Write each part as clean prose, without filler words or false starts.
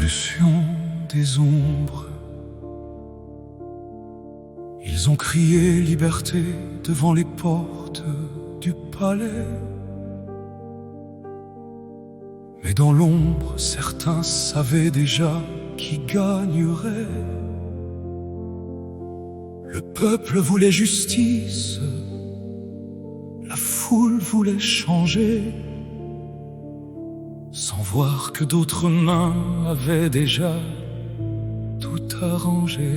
révolution des ombres. Ils ont crié liberté devant les portes du palais. Mais dans l'ombre, certains savaient déjà qui gagnerait. Le peuple voulait justice, la foule voulait changer, sans voir que d'autres mains avaient déjà tout arrangé.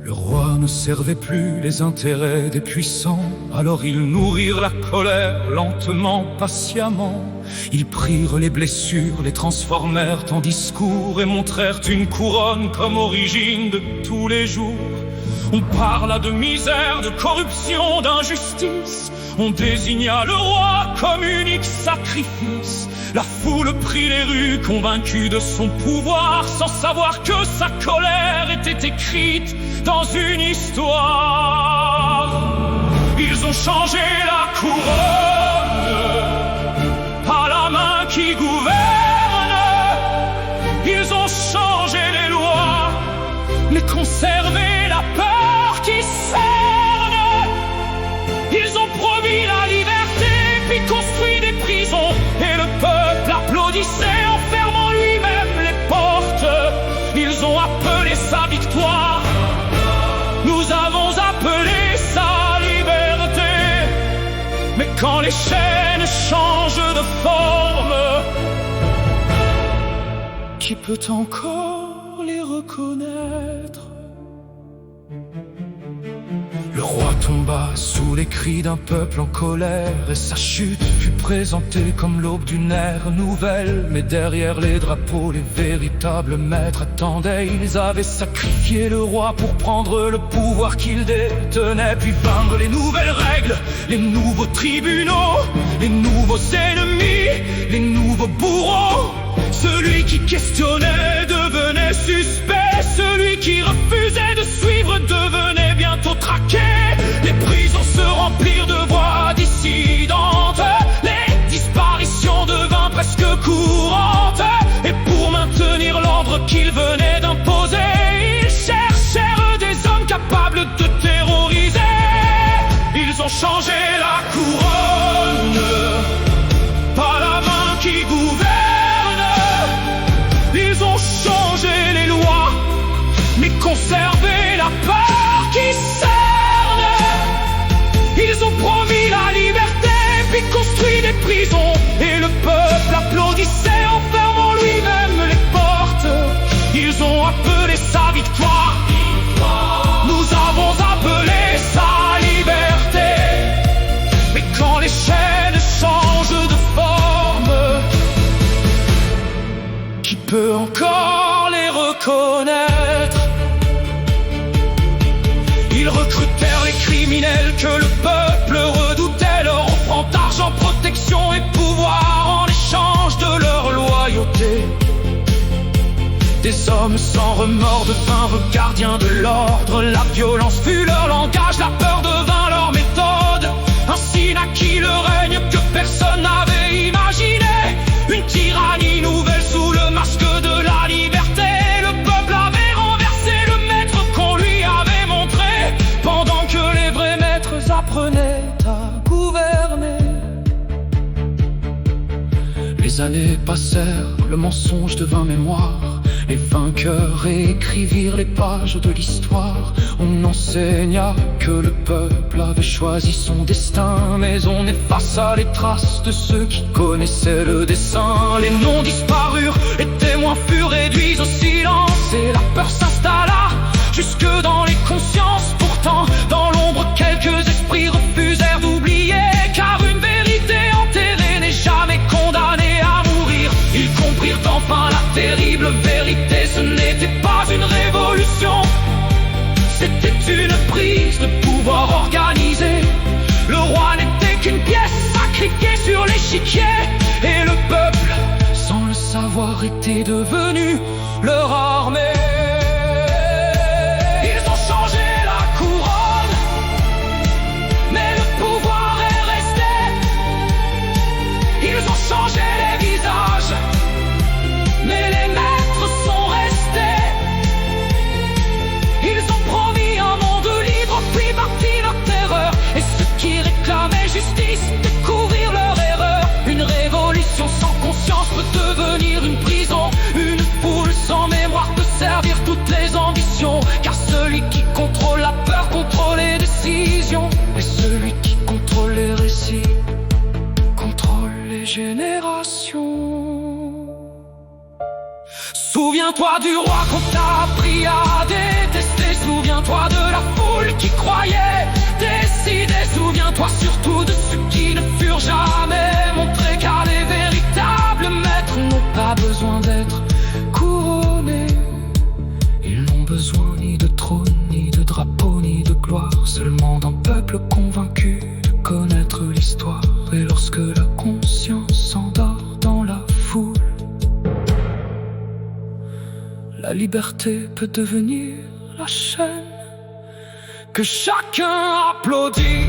Le roi ne servait plus les intérêts des puissants, alors ils nourrirent la colère lentement, patiemment. Ils prirent les blessures, les transformèrent en discours et montrèrent une couronne comme origine de tous les jours. On parla de misère, de corruption, d'injustice. On désigna le roi comme unique sacrifice. La foule prit les rues, convaincue de son pouvoir, sans savoir que sa colère était écrite dans une histoire. Ils ont changé la couronne, pas la main qui gouverne. Ils ont changé les lois, mais conservé la peur qui cerne. Ils ont promis la liberté, puis construit des prisons, et le peuple applaudissait en fermant lui-même les portes. Ils ont appelé sa victoire, nous avons appelé sa liberté. Mais quand les chaînes changent de forme, qui peut encore les reconnaître? Le roi tomba sous les cris d'un peuple en colère, et sa chute fut présentée comme l'aube d'une ère nouvelle. Mais derrière les drapeaux, les véritables maîtres attendaient. Ils avaient sacrifié le roi pour prendre le pouvoir qu'ils détenaient, puis peindre les nouvelles règles, les nouveaux tribunaux, les nouveaux ennemis, les nouveaux bourreaux. Celui qui questionnait devenait suspect, celui qui refusait de suivre devenait bientôt traqué. Les prisons se remplirent de voix dissidentes, les disparitions devinrent presque courantes. Et pour maintenir l'ordre qu'ils venaient d'imposer, ils cherchèrent des hommes capables de terroriser. Ils ont changé la couronne, pas la main qui gouverne. Ils ont changé les lois, mais conservé la peur qui cerne. Ils ont promis la liberté, puis construit des prisons, et le peuple applaudissait en fermant lui-même les portes. Ils ont appelé sa victoire, nous avons appelé sa liberté. Mais quand les chaînes changent de forme, qui peut encore les reconnaître? Ils recrutèrent les criminels que le peuple redoutait, leur offrant argent, protection et pouvoir en échange de leur loyauté. Des hommes sans remords devinrent gardiens de l'ordre. La violence fut leur langage, la peur devint leur méthode. Ainsi naquit le règne que personne n'avait imaginé, une tyrannie nouvelle sous le masque de la liberté. Le peuple avait renversé le maître qu'on lui avait montré, pendant que les vrais maîtres apprenaient à gouverner. Les années passèrent, le mensonge devint mémoire. Les vainqueurs réécrivirent les pages de l'histoire. On enseigna que le peuple avait choisi son destin, mais on effaça les traces de ceux qui connaissaient le dessein. Les noms disparurent, les témoins furent réduits au silence, et la peur s'installa jusque dans les consciences. Pourtant, dans l'ombre, quelques esprits refusèrent d'oublier, car une vérité enterrée n'est jamais condamnée à mourir. Ils comprirent enfin la terrible vérité, ce n'était pas une révolution, c'était une prise de pouvoir organisé. Le roi n'était qu'une pièce sacrifiée sur l'échiquier, et le peuple, sans le savoir, était devenu leur armée. Ils ont changé la couronne, mais le pouvoir est resté. Ils ont changé les visages, Souviens-toi du roi qu'on t'a appris à détester. Souviens-toi de la foule qui croyait décider. Souviens-toi surtout de ceux qui ne furent jamais montrés, car les véritables maîtres n'ont pas besoin d'être couronnés. Ils n'ont besoin ni de trône, ni de drapeau, ni de gloire, seulement d'un peuple convaincu de connaître l'histoire. Et lorsque la conscience s'endort dans la foule, la liberté peut devenir la chaîne que chacun applaudit.